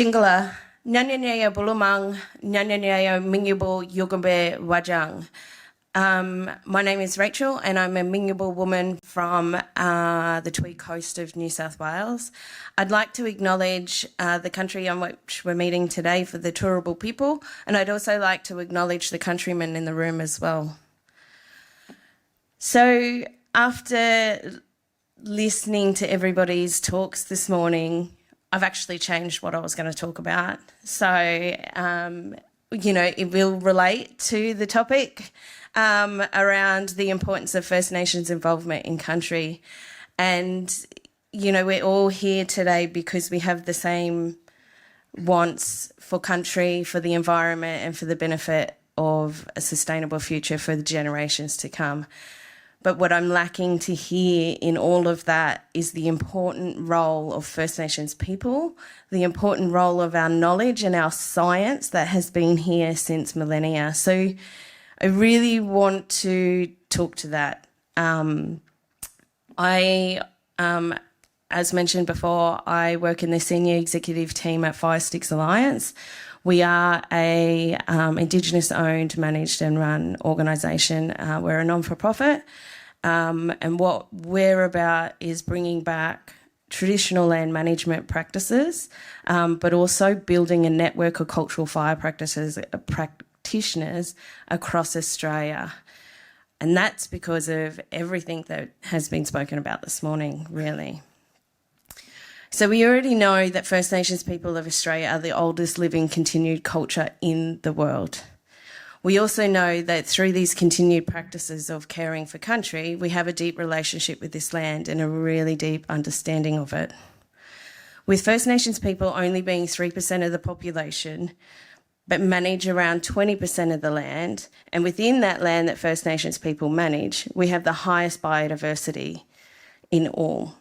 Jingala, Nyanyanya Bulumang, Nyanyanya Mingyabo Yugumbe Wajang. My name is Rachel and I'm a Mingyabo woman from the Tweed Coast of New South Wales. I'd like to acknowledge the country on which we're meeting today for the Turrbal people, and I'd also like to acknowledge the countrymen in the room as well. So after listening to everybody's talks this morning, I've actually changed what I was going to talk about. So, it will relate to the topic around the importance of First Nations involvement in country. And, we're all here today because we have the same wants for country, for the environment, and for the benefit of a sustainable future for the generations to come. But what I'm lacking to hear in all of that is the important role of First Nations people, the important role of our knowledge and our science that has been here since millennia. So I really want to talk to that. As mentioned before, I work in the senior executive team at Fire Sticks Alliance. We are a Indigenous owned, managed and run organisation. We're a non-for-profit. And what we're about is bringing back traditional land management practices, but also building a network of cultural fire practitioners across Australia. And that's because of everything that has been spoken about this morning, really. So we already know that First Nations people of Australia are the oldest living continued culture in the world. We also know that through these continued practices of caring for country, we have a deep relationship with this land and a really deep understanding of it. With First Nations people only being 3% of the population, but manage around 20% of the land, and within that land that First Nations people manage, we have the highest biodiversity in all.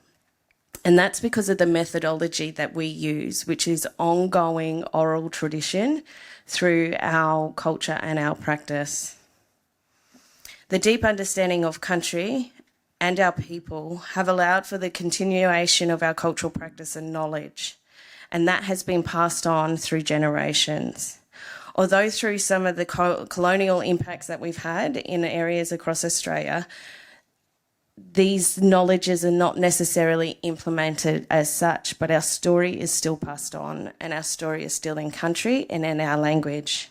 And that's because of the methodology that we use, which is ongoing oral tradition through our culture and our practice. The deep understanding of country and our people have allowed for the continuation of our cultural practice and knowledge, and that has been passed on through generations. Although through some of the colonial impacts that we've had in areas across Australia, these knowledges are not necessarily implemented as such, but our story is still passed on and our story is still in country and in our language.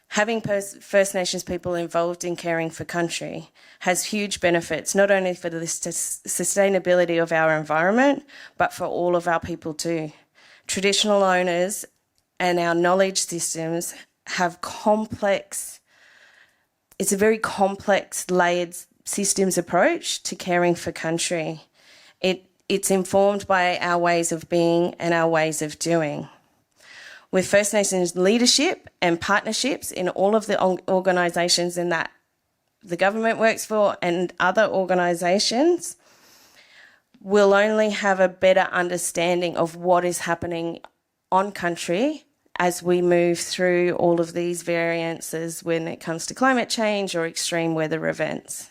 Having First Nations people involved in caring for country has huge benefits, not only for the sustainability of our environment, but for all of our people too. Traditional owners and our knowledge systems have it's a very complex, layered systems approach to caring for country. It's informed by our ways of being and our ways of doing. With First Nations leadership and partnerships in all of the organisations in that the government works for and other organisations, we'll only have a better understanding of what is happening on country as we move through all of these variances when it comes to climate change or extreme weather events.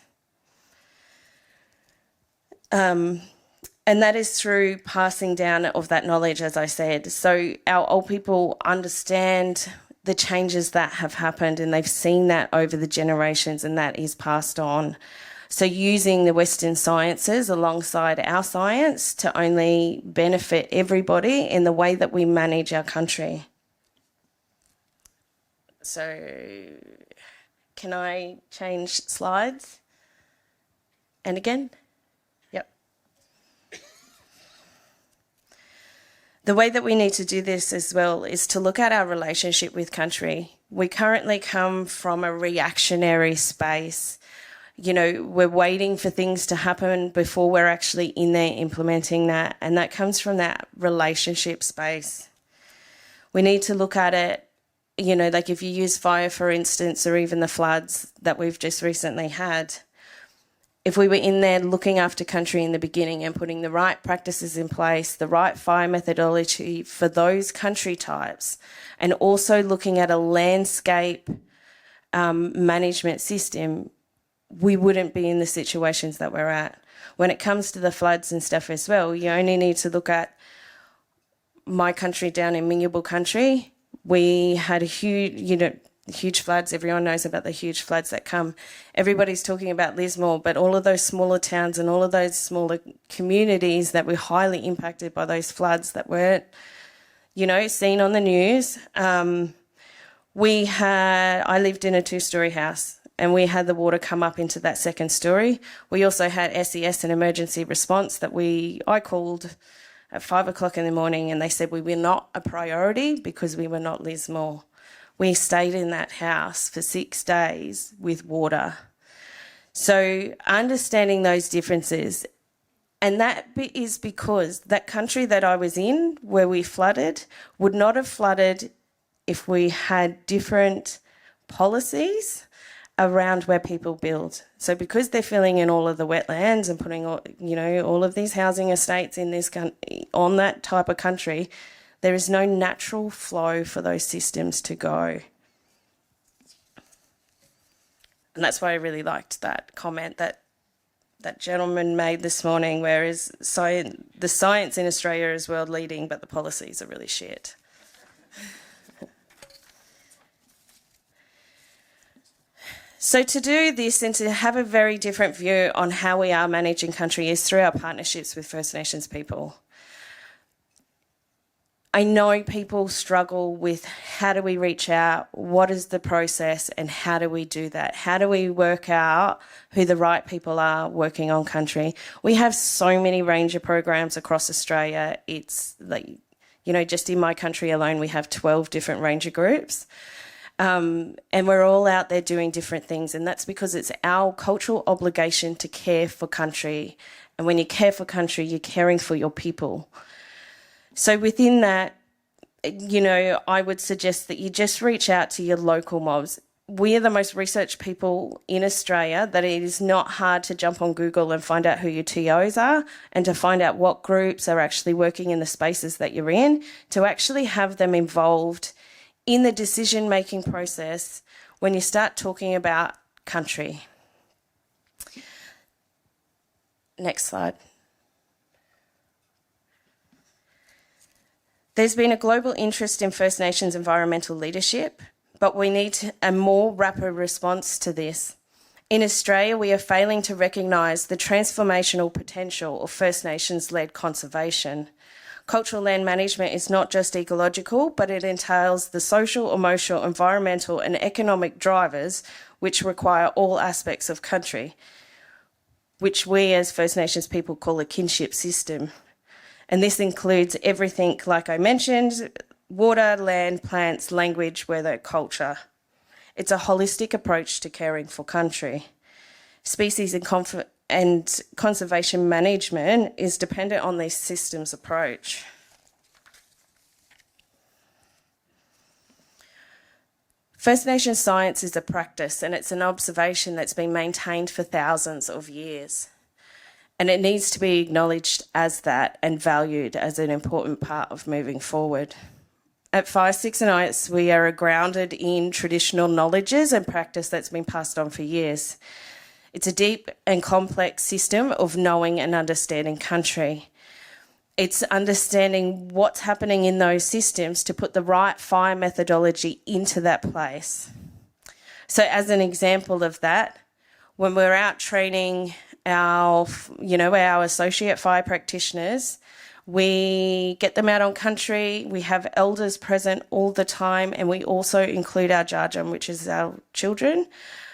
And that is through passing down of that knowledge, as I said. So our old people understand the changes that have happened and they've seen that over the generations, and that is passed on. So using the Western sciences alongside our science to only benefit everybody in the way that we manage our country. So can I change slides? And again? The way that we need to do this as well is to look at our relationship with country. We currently come from a reactionary space. We're waiting for things to happen before we're actually in there implementing that, and that comes from that relationship space. We need to look at it, like if you use fire, for instance, or even the floods that we've just recently had. If we were in there looking after country in the beginning and putting the right practices in place, the right fire methodology for those country types, and also looking at a landscape management system, we wouldn't be in the situations that we're at. When it comes to the floods and stuff as well, you only need to look at my country down in Mingyabul country, we had a huge floods. Everyone knows about the huge floods that come. Everybody's talking about Lismore, but all of those smaller towns and all of those smaller communities that were highly impacted by those floods that weren't, seen on the news. I lived in a 2-story house, and we had the water come up into that second story. We also had SES, an emergency response, that I called at 5 o'clock in the morning, and they said we were not a priority because we were not Lismore. We stayed in that house for 6 days with water. So understanding those differences, and that is because that country that I was in where we flooded would not have flooded if we had different policies around where people build. So because they're filling in all of the wetlands and putting all of these housing estates in this on that type of country, there is no natural flow for those systems to go. And that's why I really liked that comment that gentleman made this morning, whereas the science in Australia is world leading, but the policies are really shit. So to do this and to have a very different view on how we are managing country is through our partnerships with First Nations people. I know people struggle with how do we reach out, what is the process, and how do we do that? How do we work out who the right people are working on country? We have so many ranger programs across Australia. It's just in my country alone, we have 12 different ranger groups. And we're all out there doing different things, and that's because it's our cultural obligation to care for country. And when you care for country, you're caring for your people. So within that, I would suggest that you just reach out to your local mobs. We are the most researched people in Australia, that it is not hard to jump on Google and find out who your TOs are and to find out what groups are actually working in the spaces that you're in, to actually have them involved in the decision-making process when you start talking about country. Next slide. There's been a global interest in First Nations environmental leadership, but we need a more rapid response to this. In Australia, we are failing to recognise the transformational potential of First Nations-led conservation. Cultural land management is not just ecological, but it entails the social, emotional, environmental and economic drivers which require all aspects of country, which we as First Nations people call a kinship system. And this includes everything, like I mentioned, water, land, plants, language, weather, culture. It's a holistic approach to caring for country. Species and conservation management is dependent on this systems approach. First Nations science is a practice, and it's an observation that's been maintained for thousands of years. And it needs to be acknowledged as that and valued as an important part of moving forward. At 5, 6 and Ites, we are grounded in traditional knowledges and practice that's been passed on for years. It's a deep and complex system of knowing and understanding country. It's understanding what's happening in those systems to put the right fire methodology into that place. So as an example of that, when we're out training our associate fire practitioners, we get them out on country, we have elders present all the time, and we also include our Djadjam, which is our children.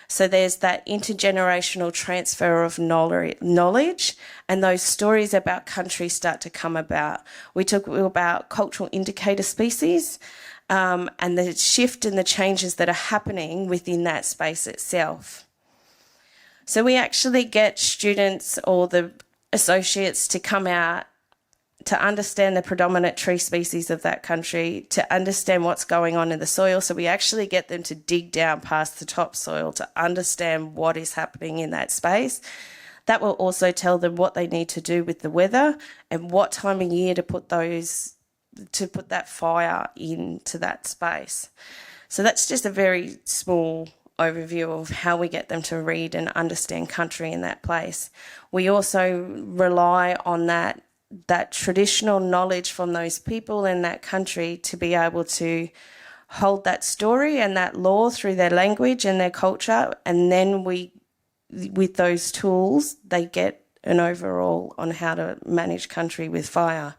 So there's that intergenerational transfer of knowledge, and those stories about country start to come about. We talk about cultural indicator species and the shift and the changes that are happening within that space itself. So we actually get students or the associates to come out to understand the predominant tree species of that country, to understand what's going on in the soil. So we actually get them to dig down past the topsoil to understand what is happening in that space. That will also tell them what they need to do with the weather and what time of year to put that fire into that space. So that's just a very small overview of how we get them to read and understand country in that place. We also rely on that that traditional knowledge from those people in that country to be able to hold that story and that law through their language and their culture, and then with those tools, they get an overall on how to manage country with fire.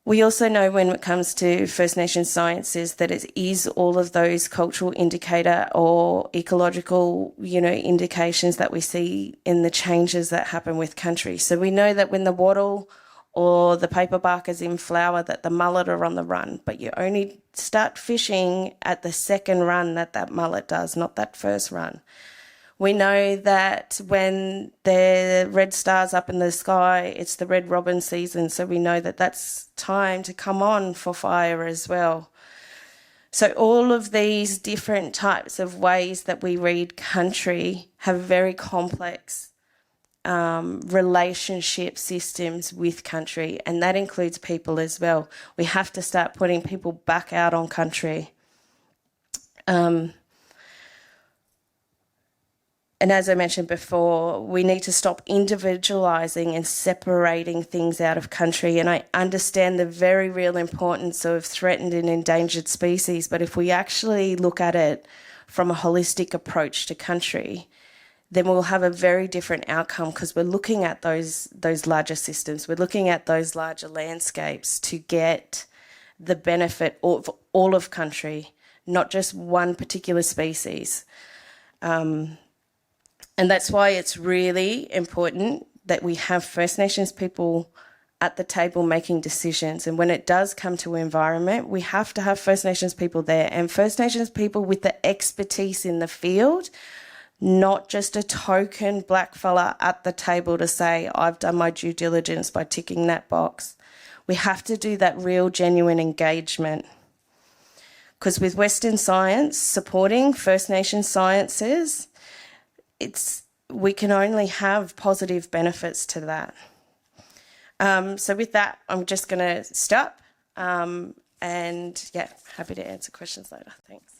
We also know when it comes to First Nations sciences that it is all of those cultural indicator or ecological, indications that we see in the changes that happen with country. So we know that when the wattle or the paperbark is in flower, that the mullet are on the run, but you only start fishing at the second run that mullet does, not that first run. We know that when the red star's up in the sky, it's the red robin season, so we know that that's time to come on for fire as well. So all of these different types of ways that we read country have very complex relationship systems with country, and that includes people as well. We have to start putting people back out on country. And as I mentioned before, we need to stop individualising and separating things out of country. And I understand the very real importance of threatened and endangered species, but if we actually look at it from a holistic approach to country, then we'll have a very different outcome, because we're looking at those larger systems. We're looking at those larger landscapes to get the benefit of all of country, not just one particular species. And that's why it's really important that we have First Nations people at the table making decisions. And when it does come to environment, we have to have First Nations people there, and First Nations people with the expertise in the field, not just a token black fella at the table to say, I've done my due diligence by ticking that box. We have to do that real, genuine engagement. Because with Western science supporting First Nations sciences, we can only have positive benefits to that. So with that, I'm just going to stop. And yeah, happy to answer questions later. Thanks.